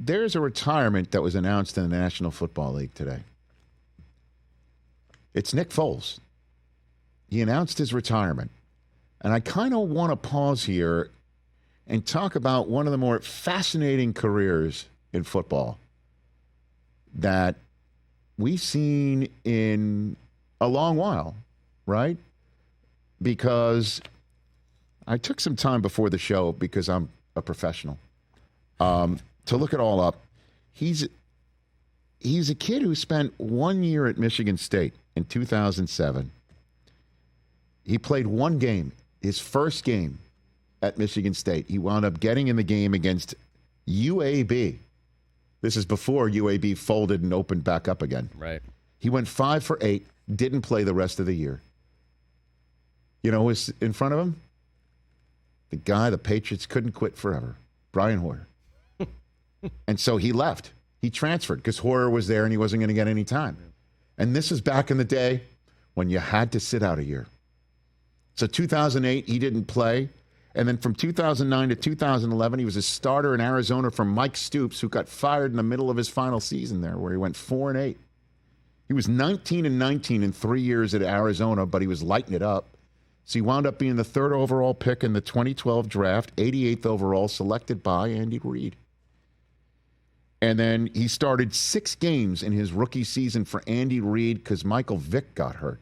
there's a retirement that was announced in the National Football League today. It's Nick Foles. He announced his retirement. And I kind of want to pause here and talk about one of the more fascinating careers in football that we've seen in a long while, right? Because I took some time before the show, because I'm a professional, to look it all up. He's a kid who spent 1 year at Michigan State in 2007. He played one game, his first game at Michigan State. He wound up getting in the game against UAB. This is before UAB folded and opened back up again. Right. He went 5 for 8, didn't play the rest of the year. You know who was in front of him? The guy the Patriots couldn't quit forever, Brian Hoyer. And so he left. He transferred because Hoyer was there and he wasn't going to get any time. And this is back in the day when you had to sit out a year. So 2008, he didn't play. And then from 2009 to 2011, he was a starter in Arizona for Mike Stoops, who got fired in the middle of his final season there, where he went 4-8. He was 19-19 in 3 years at Arizona, but he was lighting it up. So he wound up being the 3rd overall pick in the 2012 draft, 88th overall, selected by Andy Reid. And then he started 6 games in his rookie season for Andy Reid because Michael Vick got hurt.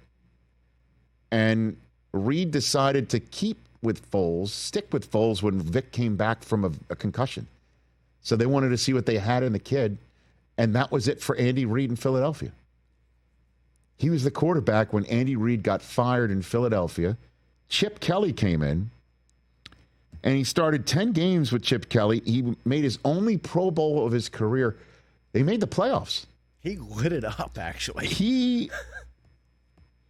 And Reid decided to stick with Foles when Vick came back from a concussion. So they wanted to see what they had in the kid, and that was it for Andy Reid in Philadelphia. He was the quarterback when Andy Reid got fired in Philadelphia. Chip Kelly came in, and he started 10 games with Chip Kelly. He made his only Pro Bowl of his career. They made the playoffs. He lit it up, actually. He,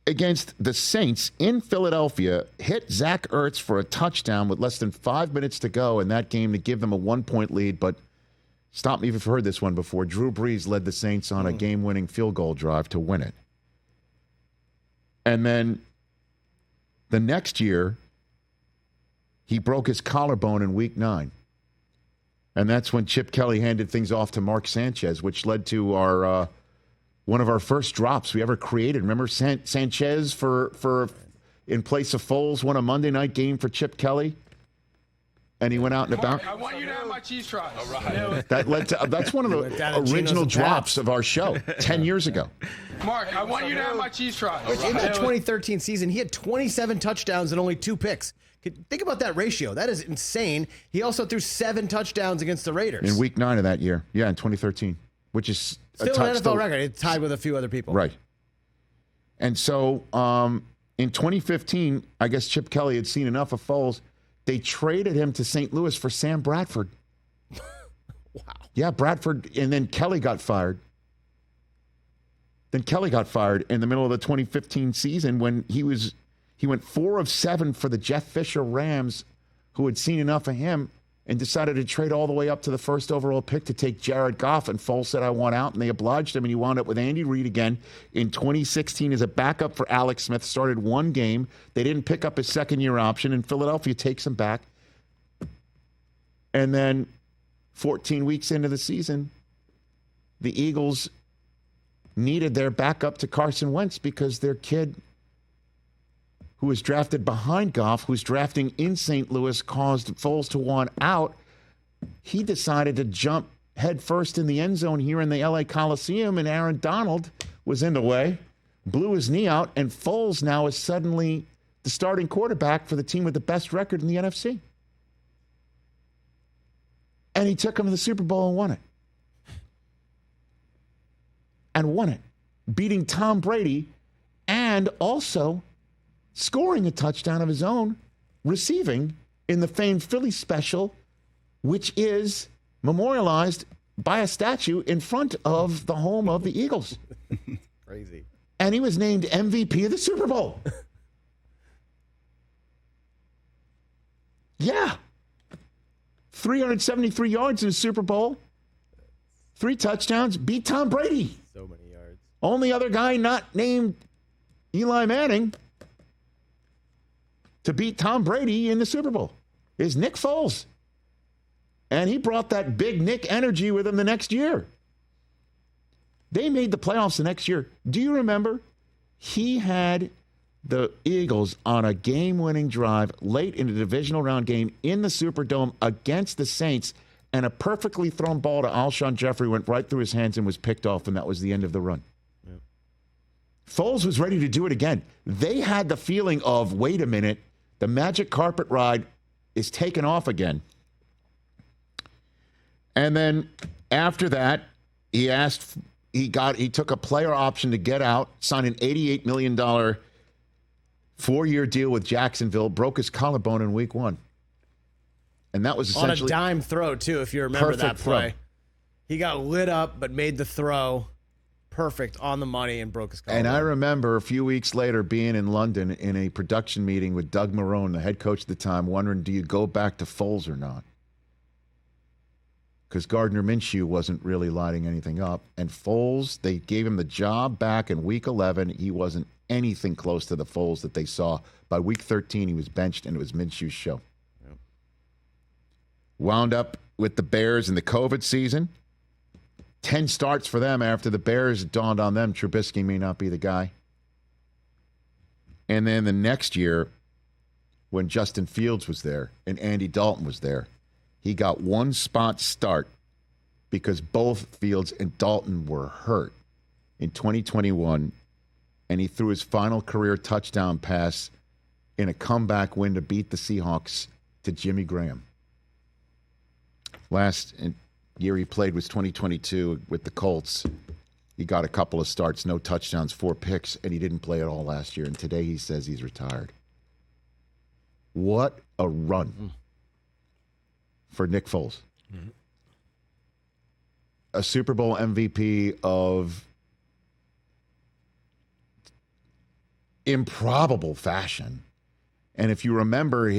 against the Saints in Philadelphia, hit Zach Ertz for a touchdown with less than 5 minutes to go in that game to give them a 1-point lead. But stop me if you've heard this one before. Drew Brees led the Saints on a game-winning field goal drive to win it. And then the next year, he broke his collarbone in week 9. And that's when Chip Kelly handed things off to Mark Sanchez, which led to our one of our first drops we ever created. Remember Sanchez for in place of Foles won a Monday night game for Chip Kelly? And he went out and about. I want you to have my cheese fries. All right. That led to that's one of the original drops of our show 10 years ago. Mark, I want you to have my cheese fries. Which in that 2013 season, he had 27 touchdowns and only 2 picks. Think about that ratio. That is insane. He also threw 7 touchdowns against the Raiders. In week 9 of that year. Yeah, in 2013, which is still an NFL record. It's tied with a few other people. Right. And so in 2015, I guess Chip Kelly had seen enough of Foles. They traded him to St. Louis for Sam Bradford. Wow. Yeah, Bradford. And then Kelly got fired. Then Kelly got fired in the middle of the 2015 season when he went 4 of 7 for the Jeff Fisher Rams, who had seen enough of him and decided to trade all the way up to the 1st overall pick to take Jared Goff. And Foles said, I want out. And they obliged him. And he wound up with Andy Reid again in 2016 as a backup for Alex Smith. Started 1 game. They didn't pick up his 2nd-year option. And Philadelphia takes him back. And then 14 weeks into the season, the Eagles needed their backup to Carson Wentz because their kid, who was drafted behind Goff, who's drafting in St. Louis, caused Foles to want out. He decided to jump head first in the end zone here in the LA Coliseum, and Aaron Donald was in the way, blew his knee out, and Foles now is suddenly the starting quarterback for the team with the best record in the NFC. And he took him to the Super Bowl and won it. And won it, beating Tom Brady and also scoring a touchdown of his own, receiving in the famed Philly special, which is memorialized by a statue in front of the home of the Eagles. Crazy. And he was named MVP of the Super Bowl. Yeah. 373 yards in the Super Bowl. 3 touchdowns. Beat Tom Brady. So many yards. Only other guy not named Eli Manning to beat Tom Brady in the Super Bowl is Nick Foles. And he brought that big Nick energy with him the next year. They made the playoffs the next year. Do you remember? He had the Eagles on a game-winning drive late in the divisional round game in the Superdome against the Saints, and a perfectly thrown ball to Alshon Jeffrey went right through his hands and was picked off, and that was the end of the run. Yep. Foles was ready to do it again. They had the feeling of, wait a minute, the magic carpet ride is taken off again. And then after that, he took a player option to get out, signed an $88 million 4-year deal with Jacksonville, broke his collarbone in week 1. And that was essentially on a dime throw, too, if you remember that play. Throw. He got lit up, but made the throw perfect on the money and broke his collarbone. And I remember a few weeks later being in London in a production meeting with Doug Marrone, the head coach at the time, wondering, do you go back to Foles or not? Because Gardner Minshew wasn't really lighting anything up. And Foles, they gave him the job back in week 11. He wasn't anything close to the Foles that they saw. By week 13, he was benched, and it was Minshew's show. Yep. Wound up with the Bears in the COVID season. 10 starts for them after the Bears dawned on them Trubisky may not be the guy. And then the next year, when Justin Fields was there and Andy Dalton was there, he got one spot start because both Fields and Dalton were hurt in 2021, and he threw his final career touchdown pass in a comeback win to beat the Seahawks to Jimmy Graham. Last year he played was 2022 with the Colts. He got a couple of starts, no touchdowns, 4 picks, and he didn't play at all last year, and today he says he's retired. What a run for Nick Foles. Mm-hmm. A Super Bowl MVP of improbable fashion. And if you remember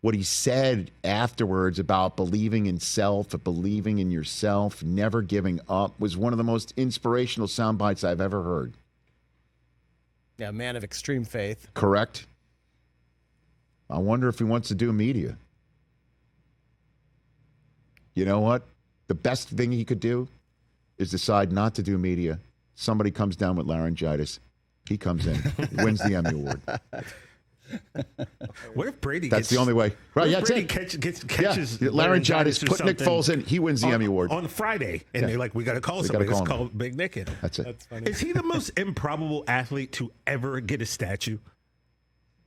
what he said afterwards about believing in self, believing in yourself, never giving up, was one of the most inspirational sound bites I've ever heard. Yeah, man of extreme faith. Correct. I wonder if he wants to do media. You know what? The best thing he could do is decide not to do media. Somebody comes down with laryngitis. He comes in, wins the Emmy Award. What if Brady That's the only way. Right, yeah, Brady catches laryngitis, put Nick Foles in, he wins the Emmy Award. On Friday. And they're like, we got to call somebody. Let's call Big Nick in. That's it. That's funny. Is he the most improbable athlete to ever get a statue?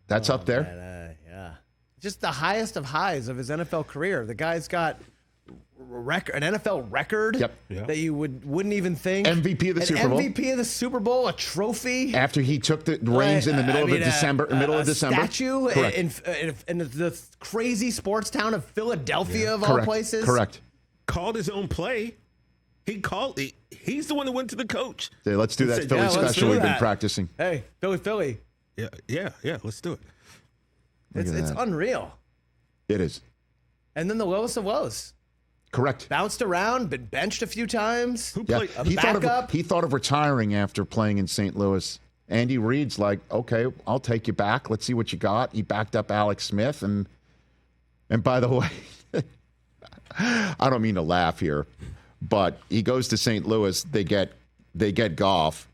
That's up there. Man, yeah. Just the highest of highs of his NFL career. The guy's got an NFL record that you wouldn't even think. MVP of the Super Bowl. MVP of the Super Bowl, a trophy. After he took the reins in the middle of December. Statue in the crazy sports town of Philadelphia of all places. Correct. Called his own play. He's the one who went to the coach. Yeah, let's do that Philly special we've been practicing. Hey, Philly. Yeah, let's do it. It's unreal. It is. And then the lowest of lows. Correct. Bounced around, been benched a few times. Who played? He thought of retiring after playing in St. Louis. Andy Reid's like, okay, I'll take you back. Let's see what you got. He backed up Alex Smith. And by the way, I don't mean to laugh here, but he goes to St. Louis. They get Goff.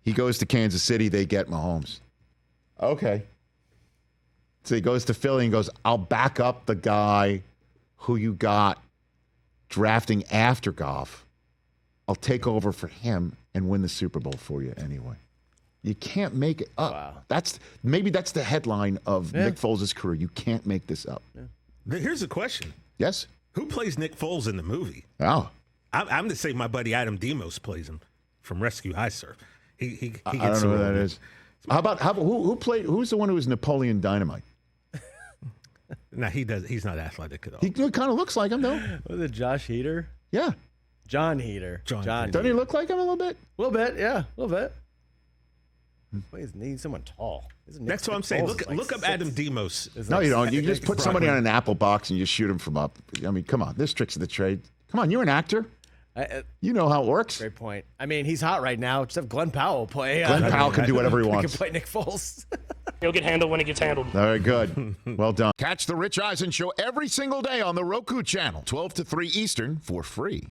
He goes to Kansas City. They get Mahomes. Okay. So he goes to Philly and goes, I'll back up the guy who you got drafting after Goff. I'll take over for him and win the Super Bowl for you anyway. You can't make it up. Wow. Maybe that's the headline of Nick Foles' career. You can't make this up. Yeah. Here's a question. Yes? Who plays Nick Foles in the movie? Oh. I'm going to say my buddy Adam Demos plays him from Rescue High Surf. He gets I don't know who that is. Who's the one who was Napoleon Dynamite? No, he's not athletic at all. He kind of looks like him, though. Was it Josh Heater? Yeah. John Heater. John Doesn't he look like him a little bit? A little bit, yeah. A little bit. Wait, he needs someone tall. That's what I'm saying. Look up Adam Demos. No, you don't. You just put somebody on an apple box and you shoot him from up. I mean, come on. There's tricks of the trade. Come on, you're an actor. You know how it works. Great point. I mean, he's hot right now. Just have Glenn Powell play. Glenn Powell can do whatever he wants. He can play Nick Foles. He'll get handled when it gets handled. All right, good. Well done. Catch the Rich Eisen Show every single day on the Roku channel, 12 to 3 Eastern, for free.